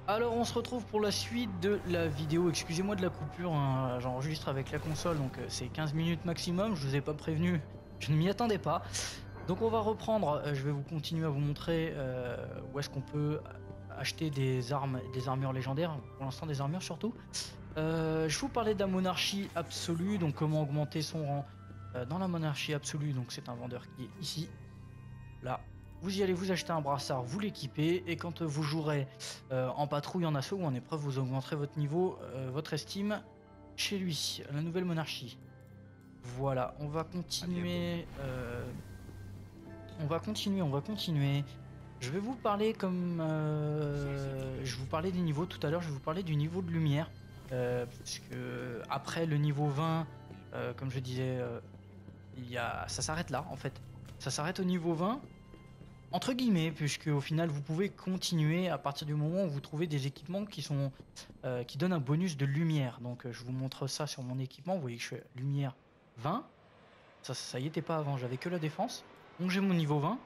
Alors on se retrouve pour la suite de la vidéo, excusez-moi de la coupure, hein, j'enregistre avec la console donc c'est 15 minutes maximum, je vous ai pas prévenu, je ne m'y attendais pas. Donc on va reprendre, je vais vous continuer à vous montrer où est-ce qu'on peut acheter des armes, des armures légendaires, pour l'instant des armures surtout. Je vous parlais de la monarchie absolue, donc comment augmenter son rang dans la monarchie absolue, donc c'est un vendeur qui est ici, là. Vous y allez vous acheter un brassard, vous l'équipez, et quand vous jouerez en patrouille, en assaut ou en épreuve, vous augmenterez votre niveau, votre estime chez lui, la nouvelle monarchie. Voilà, on va continuer. On va continuer. Je vais vous parler comme je vous parlais des niveaux tout à l'heure, je vais vous parler du niveau de lumière. Puisque après le niveau 20, comme je disais, ça s'arrête là en fait. Ça s'arrête au niveau 20. Entre guillemets, puisque au final vous pouvez continuer à partir du moment où vous trouvez des équipements qui donnent un bonus de lumière. Donc je vous montre ça sur mon équipement. Vous voyez que je suis à lumière 20. Ça y était pas avant, j'avais que la défense. Donc j'ai mon niveau 20. Vous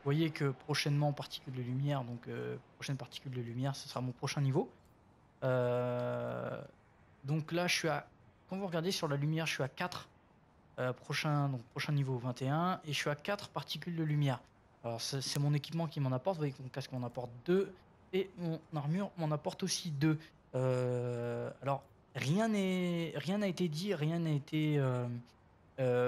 voyez que prochainement particules de lumière, donc prochaine particule de lumière, ce sera mon prochain niveau. Euh, donc là quand vous regardez sur la lumière, je suis à 4. Prochain niveau 21 et je suis à 4 particules de lumière. Alors c'est mon équipement qui m'en apporte, vous voyez que mon casque m'en apporte 2 et mon armure m'en apporte aussi 2. Alors rien n'a été dit, rien n'a été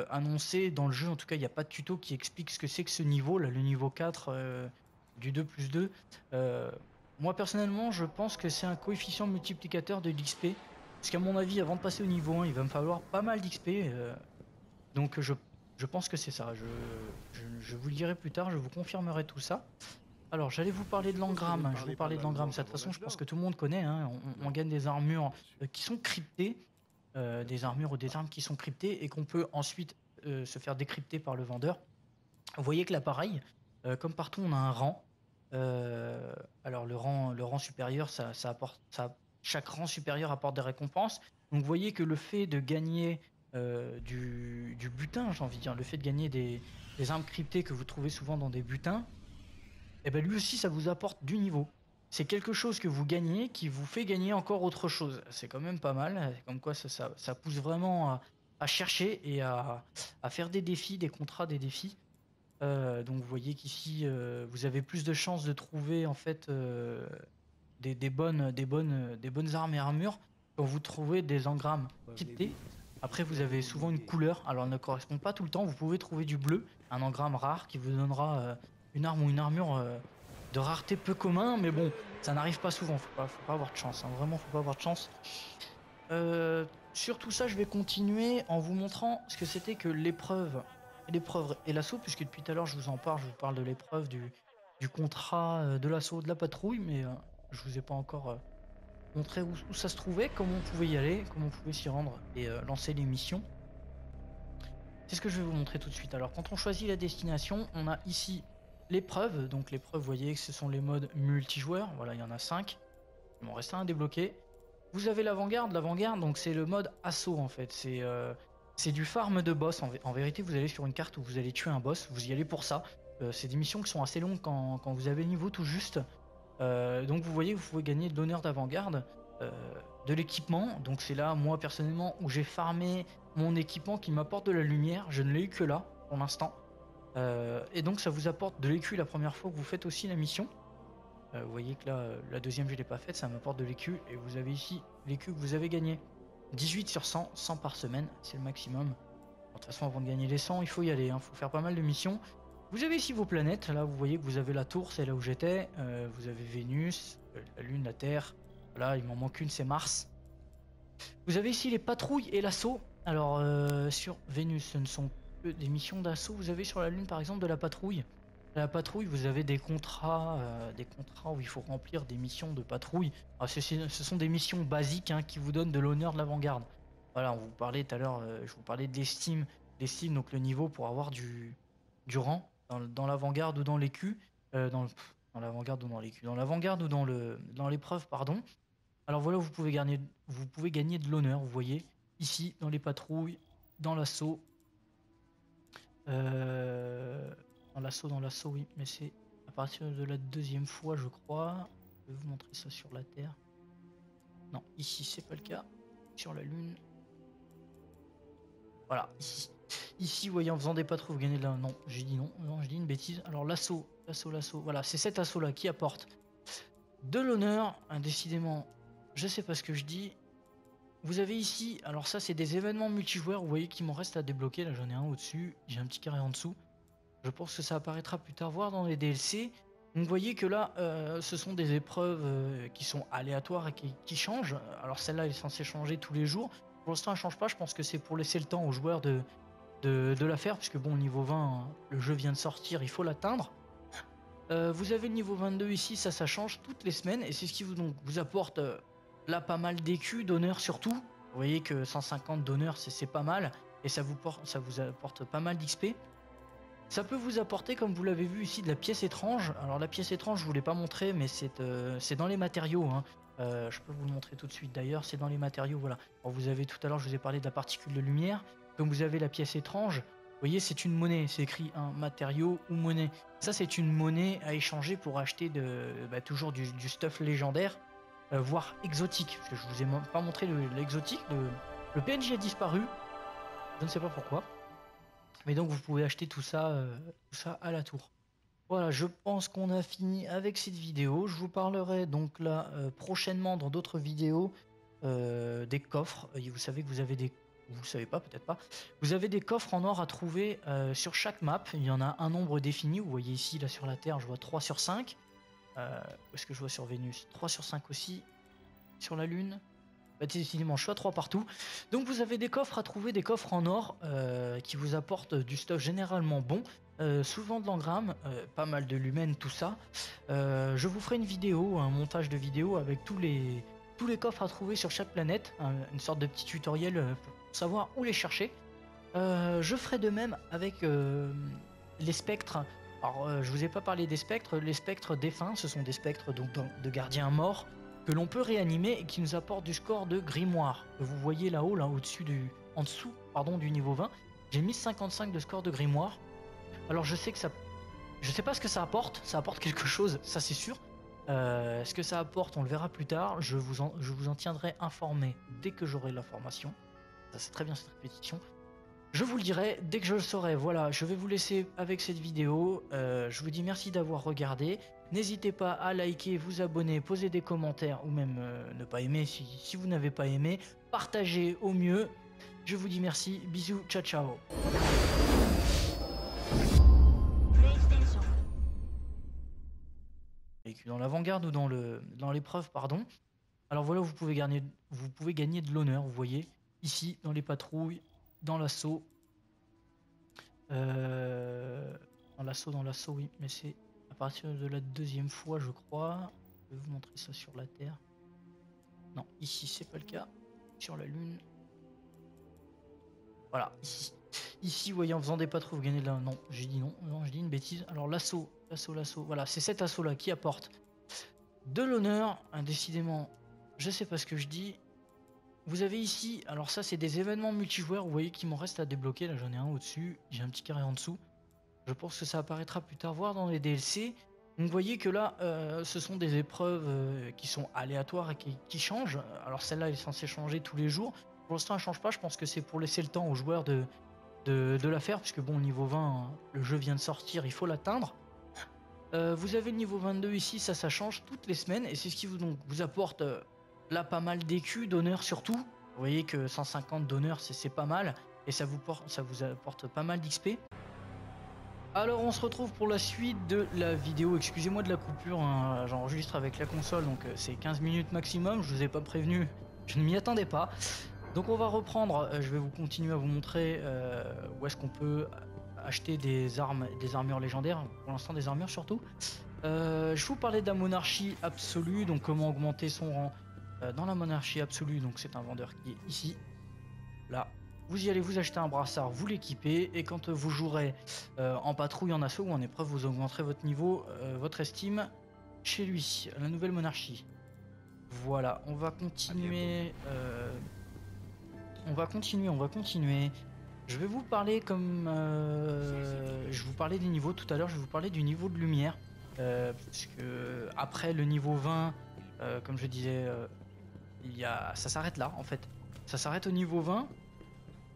annoncé dans le jeu, en tout cas il n'y a pas de tuto qui explique ce que c'est que ce niveau, là le niveau 4 du 2 plus 2. Euh, Moi personnellement je pense que c'est un coefficient multiplicateur de l'XP, parce qu'à mon avis avant de passer au niveau 1 il va me falloir pas mal d'XP. Donc je pense que c'est ça. Je vous le dirai plus tard, je vous confirmerai tout ça. Alors j'allais vous parler de Pourquoi vous ne l'engramme. Je vous parlez pas parlais de la l'engramme. langue Ça, de toute façon, je pense que aboriginale? tout le monde connaît, hein. On Non, gagne des armures bien sûr. qui sont cryptées, des armures ou des armes qui sont cryptées et qu'on peut ensuite se faire décrypter par le vendeur. Vous voyez que là, pareil, comme partout, on a un rang. Euh, alors le rang supérieur, chaque rang supérieur apporte des récompenses. Donc vous voyez que le fait de gagner du butin, j'ai envie de dire, le fait de gagner des armes cryptées que vous trouvez souvent dans des butins, eh ben lui aussi ça vous apporte du niveau. C'est quelque chose que vous gagnez qui vous fait gagner encore autre chose. C'est quand même pas mal. Comme quoi ça pousse vraiment à chercher et à faire des défis, des contrats, des défis. Donc vous voyez qu'ici vous avez plus de chances de trouver en fait des bonnes armes et armures quand vous trouvez des engrammes Parlez cryptés. vite, Après je vous dois avez souvent une m'ennuyer. couleur, alors elle ne correspond pas tout le temps, vous pouvez trouver du bleu, un engramme rare qui vous donnera une arme ou une armure de rareté peu commun, mais bon, ça n'arrive pas souvent, faut pas avoir de chance, hein, vraiment faut pas avoir de chance. Sur tout ça, je vais continuer en vous montrant ce que c'était que l'épreuve et l'assaut, puisque depuis tout à l'heure je vous en parle, je vous parle de l'épreuve du contrat, de l'assaut, de la patrouille, mais je vous ai pas encore montré où ça se trouvait, comment on pouvait y aller, comment on pouvait s'y rendre et lancer les missions. C'est ce que je vais vous montrer tout de suite. Alors quand on choisit la destination, on a ici l'épreuve, donc l'épreuve, vous voyez que ce sont les modes multijoueurs, voilà, il y en a 5. Il m'en reste un à débloquer. Vous avez l'avant-garde, donc c'est le mode assaut en fait. C'est du farm de boss. En vérité, vous allez sur une carte où vous allez tuer un boss, vous y allez pour ça. C'est des missions qui sont assez longues quand vous avez le niveau tout juste. Donc vous voyez que vous pouvez gagner de l'honneur d'avant-garde, de l'équipement. Donc c'est là, moi personnellement, où j'ai farmé mon équipement qui m'apporte de la lumière. Je ne l'ai eu que là, pour l'instant. Et donc ça vous apporte de l'écu la première fois que vous faites aussi la mission. Vous voyez que là, la deuxième, je ne l'ai pas faite, ça m'apporte de l'écu. Et vous avez ici l'écu que vous avez gagné. 18 sur 100, 100 par semaine, c'est le maximum. De toute façon, avant de gagner les 100, il faut y aller, il faut faire pas mal de missions. Vous avez ici vos planètes, là vous voyez que vous avez la tour, c'est là où j'étais. Vous avez Vénus, la Lune, la Terre. Voilà, il m'en manque une, c'est Mars. Vous avez ici les patrouilles et l'assaut. Alors, sur Vénus, ce ne sont que des missions d'assaut. Vous avez sur la Lune, par exemple, de la patrouille. La patrouille, vous avez des contrats où il faut remplir des missions de patrouille. Alors, ce sont des missions basiques hein, qui vous donnent de l'honneur de l'avant-garde. Voilà, on vous parlait tout à l'heure, je vous parlais de l'estime, donc le niveau pour avoir du rang dans l'avant-garde ou dans l'écu, dans l'avant-garde ou dans l'écu, dans l'avant-garde ou dans l'épreuve, pardon. Alors voilà, vous pouvez gagner de l'honneur, vous voyez, ici, dans les patrouilles, dans l'assaut. Dans l'assaut, oui, mais c'est à partir de la deuxième fois, je crois. Je vais vous montrer ça sur la Terre. Non, ici c'est pas le cas. Sur la Lune. Voilà, ici. Ici, vous voyez, en faisant des patrouilles, vous gagnez de la... Non, j'ai dit non, non, j'ai dit une bêtise. Alors l'assaut. Voilà, c'est cet assaut-là qui apporte de l'honneur. Décidément, je sais pas ce que je dis. Vous avez ici, alors ça c'est des événements multijoueurs, vous voyez qu'il m'en reste à débloquer. Là j'en ai un au-dessus, j'ai un petit carré en dessous. Je pense que ça apparaîtra plus tard, voire dans les DLC. Donc vous voyez que là, ce sont des épreuves qui sont aléatoires et qui changent. Alors celle-là est censée changer tous les jours. Pour l'instant elle change pas, je pense que c'est pour laisser le temps aux joueurs de la faire, puisque bon, niveau 20, hein, le jeu vient de sortir, il faut l'atteindre. Vous avez le niveau 22 ici, ça change toutes les semaines, et c'est ce qui vous apporte là pas mal d'écus, d'honneur surtout. Vous voyez que 150 d'honneur, c'est pas mal, et ça vous apporte pas mal d'XP. Ça peut vous apporter, comme vous l'avez vu ici, de la pièce étrange. Alors la pièce étrange, je vous l'ai pas montré, mais c'est dans les matériaux, hein. Je peux vous le montrer tout de suite d'ailleurs, c'est dans les matériaux, voilà. Alors, vous avez tout à l'heure, je vous ai parlé de la particule de lumière. Comme vous avez la pièce étrange, vous voyez, c'est une monnaie, c'est écrit un matériau ou monnaie. Ça, c'est une monnaie à échanger pour acheter toujours du stuff légendaire, voire exotique. Parce que je vous ai pas montré l'exotique, le PNJ a disparu, je ne sais pas pourquoi. Mais donc vous pouvez acheter tout ça à la tour. Voilà, je pense qu'on a fini avec cette vidéo. Je vous parlerai donc là prochainement dans d'autres vidéos des coffres. Vous savez que vous avez des... Vous le savez pas, peut-être pas. Vous avez des coffres en or à trouver sur chaque map. Il y en a un nombre défini. Vous voyez ici, là sur la Terre, je vois 3 sur 5. Où est-ce que je vois sur Vénus? 3 sur 5 aussi. Sur la Lune, décidément, je suis à 3 partout. Donc vous avez des coffres à trouver, des coffres en or qui vous apportent du stuff généralement bon. Souvent de l'engramme, pas mal de lumens, tout ça. Je vous ferai une vidéo, un montage de vidéo avec tous les coffres à trouver sur chaque planète. Une sorte de petit tutoriel pour savoir où les chercher. Je ferai de même avec les spectres. Alors je vous ai pas parlé des spectres. Les spectres défunts, ce sont des spectres donc, de gardiens morts que l'on peut réanimer et qui nous apportent du score de grimoire. Que vous voyez là-haut, là au-dessus en dessous, pardon, du niveau 20. J'ai mis 55 de score de grimoire. Alors je sais que ça... Je sais pas ce que ça apporte quelque chose, ça c'est sûr. Ce que ça apporte, on le verra plus tard. Je vous en tiendrai informé dès que j'aurai l'information. Ça c'est très bien cette répétition. Je vous le dirai dès que je le saurai. Voilà, je vais vous laisser avec cette vidéo. Je vous dis merci d'avoir regardé. N'hésitez pas à liker, vous abonner, poser des commentaires ou même ne pas aimer si vous n'avez pas aimé. Partagez au mieux. Je vous dis merci. Bisous. Ciao, ciao. Dans l'avant-garde ou dans l'épreuve, pardon. Alors voilà, vous pouvez gagner de l'honneur, vous voyez. Ici, dans les patrouilles, dans l'assaut. Dans l'assaut, oui, mais c'est à partir de la deuxième fois, je crois. Je vais vous montrer ça sur la Terre. Non, ici, c'est pas le cas. Sur la Lune. Voilà, ici. Ici, vous voyez, en faisant des patrouilles, vous gagnez de la... Non, j'ai dit non, non, j'ai dit une bêtise. Alors l'assaut. Voilà, c'est cet assaut-là qui apporte de l'honneur. Décidément, je sais pas ce que je dis. Vous avez ici, alors ça c'est des événements multijoueurs, vous voyez qu'il m'en reste à débloquer. Là j'en ai un au-dessus, j'ai un petit carré en dessous. Je pense que ça apparaîtra plus tard, voire dans les DLC. Donc vous voyez que là, ce sont des épreuves qui sont aléatoires et qui changent. Alors celle-là est censée changer tous les jours. Pour l'instant elle change pas, je pense que c'est pour laisser le temps aux joueurs de la faire, puisque bon, niveau 20, hein, le jeu vient de sortir, il faut l'atteindre. Vous avez le niveau 22 ici, ça change toutes les semaines, et c'est ce qui vous apporte là pas mal d'écus, d'honneur surtout. Vous voyez que 150 d'honneur, c'est pas mal, et ça vous apporte pas mal d'XP. Alors on se retrouve pour la suite de la vidéo. Excusez-moi de la coupure, hein, j'enregistre avec la console, donc c'est 15 minutes maximum, je vous ai pas prévenu, je ne m'y attendais pas. Donc on va reprendre, je vais continuer à vous montrer où est-ce qu'on peut acheter des armes, des armures légendaires, pour l'instant des armures surtout. Je vous parlais de la monarchie absolue, donc comment augmenter son rang dans la monarchie absolue. Donc c'est un vendeur qui est ici, là. Vous y allez, vous achetez un brassard, vous l'équipez, et quand vous jouerez en patrouille, en assaut ou en épreuve, vous augmenterez votre niveau, votre estime chez lui, la nouvelle monarchie. Voilà, on va continuer... On va continuer. Je vais vous parler comme... je vous parlais des niveaux tout à l'heure, je vais vous parler du niveau de lumière. Puisque après le niveau 20, Comme je disais, ça s'arrête là en fait. Ça s'arrête au niveau 20,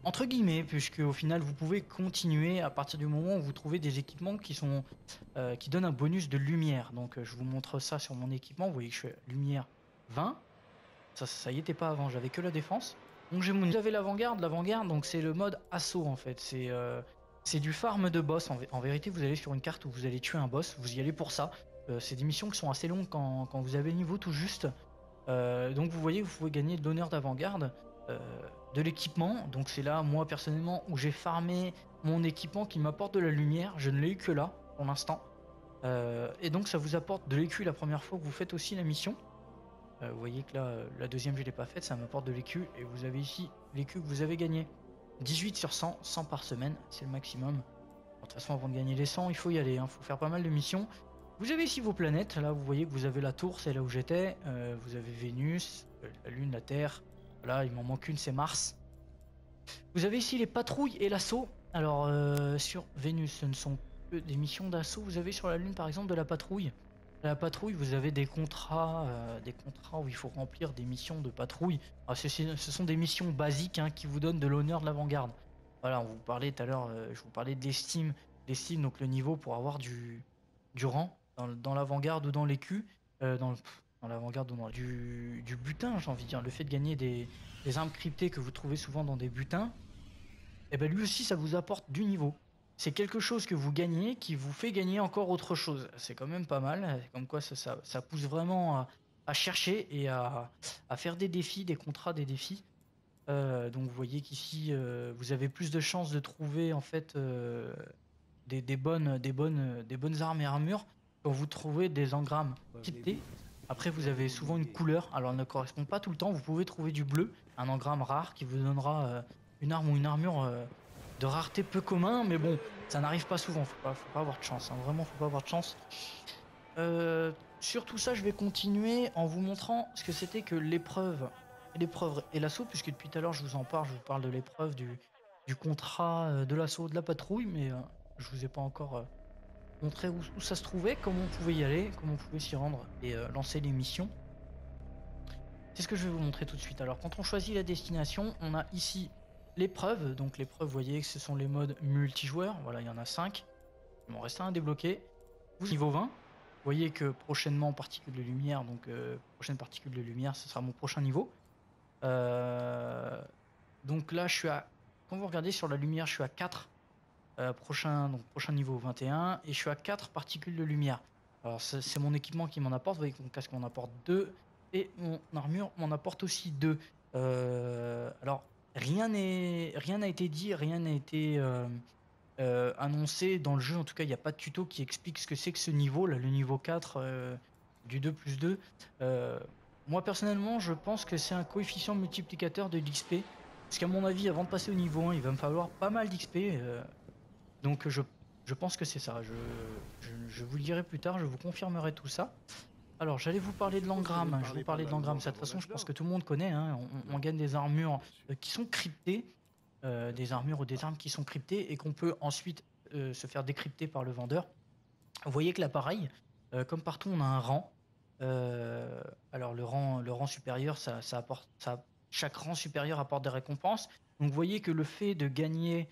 entre guillemets, puisque au final vous pouvez continuer à partir du moment où vous trouvez des équipements qui donnent un bonus de lumière. Donc je vous montre ça sur mon équipement. Vous voyez que je suis lumière 20. Ça y était pas avant, j'avais que la défense. Donc j'avais l'avant-garde, donc c'est le mode assaut en fait. C'est du farm de boss. En vérité, vous allez sur une carte où vous allez tuer un boss, vous y allez pour ça. C'est des missions qui sont assez longues quand vous avez le niveau tout juste. Donc vous voyez que vous pouvez gagner de l'honneur d'avant-garde, euh, de l'équipement. Donc c'est là, moi personnellement, où j'ai farmé mon équipement qui m'apporte de la lumière. Je ne l'ai eu que là, pour l'instant. Et donc ça vous apporte de l'écu la première fois que vous faites aussi la mission. Vous voyez que là, la deuxième je l'ai pas faite, ça m'apporte de l'écu. Et vous avez ici l'écu que vous avez gagné. 18 sur 100, 100 par semaine, c'est le maximum. De toute façon, avant de gagner les 100, il faut y aller, hein, faut faire pas mal de missions. Vous avez ici vos planètes, là vous voyez que vous avez la tour, c'est là où j'étais. Vous avez Vénus, la Lune, la Terre. Là, il m'en manque une, c'est Mars. Vous avez ici les patrouilles et l'assaut. Alors, sur Vénus, ce ne sont que des missions d'assaut. Vous avez sur la Lune, par exemple, de la patrouille. La patrouille, vous avez des contrats où il faut remplir des missions de patrouille. Alors, ce sont des missions basiques, hein, qui vous donnent de l'honneur de l'avant-garde. Voilà, on vous parlait tout à l'heure, je vous parlais de l'estime. L'estime, donc le niveau pour avoir du rang dans l'avant-garde ou dans l'écu. Dans l'avant-garde ou dans du butin, j'ai envie de dire. Le fait de gagner des armes cryptées que vous trouvez souvent dans des butins, et ben lui aussi ça vous apporte du niveau. C'est quelque chose que vous gagnez qui vous fait gagner encore autre chose. C'est quand même pas mal. Comme quoi ça pousse vraiment à chercher et à faire des défis, des contrats, des défis. Donc vous voyez qu'ici vous avez plus de chances de trouver en fait des bonnes armes et armures quand vous trouvez des engrammes cryptés. Après, vous avez souvent une couleur, alors elle ne correspond pas tout le temps. Vous pouvez trouver du bleu, un engramme rare qui vous donnera une arme ou une armure de rareté peu commun, mais bon, ça n'arrive pas souvent. Faut pas avoir de chance, hein. Vraiment, faut pas avoir de chance. Sur tout ça, je vais continuer en vous montrant ce que c'était que l'épreuve et l'assaut, puisque depuis tout à l'heure je vous en parle, je vous parle de l'épreuve du contrat de l'assaut de la patrouille, mais je vous ai pas encore montré où ça se trouvait, comment on pouvait y aller, comment on pouvait s'y rendre et lancer les missions. C'est ce que je vais vous montrer tout de suite. Alors quand on choisit la destination, on a ici l'épreuve. Donc l'épreuve, vous voyez que ce sont les modes multijoueurs. Voilà, il y en a 5. Il m'en reste un à débloquer. Niveau 20. Vous voyez que prochainement particules de lumière, donc prochaine particule de lumière, ce sera mon prochain niveau. Donc là, quand vous regardez sur la lumière, je suis à 4. Prochain niveau 21 et je suis à 4 particules de lumière. Alors c'est mon équipement qui m'en apporte. Vous voyez que mon casque m'en apporte 2 et mon armure m'en apporte aussi 2. Alors rien n'a été dit, rien n'a été annoncé dans le jeu. En tout cas, il n'y a pas de tuto qui explique ce que c'est que ce niveau là, le niveau 4 du 2 plus 2. Moi personnellement, je pense que c'est un coefficient multiplicateur de l'XP. Parce qu'à mon avis, avant de passer au niveau 1, il va me falloir pas mal d'XP. Donc je pense que c'est ça. Je vous le dirai plus tard, je vous confirmerai tout ça. Alors j'allais vous parler de l'engramme. Je vais vous parler de l'engramme. De toute façon, je pense que tout le monde connaît, hein. On gagne des armures qui sont cryptées, des armures ou des armes qui sont cryptées et qu'on peut ensuite se faire décrypter par le vendeur. Vous voyez que là, pareil, comme partout, on a un rang. Alors le rang supérieur, chaque rang supérieur apporte des récompenses. Donc vous voyez que le fait de gagner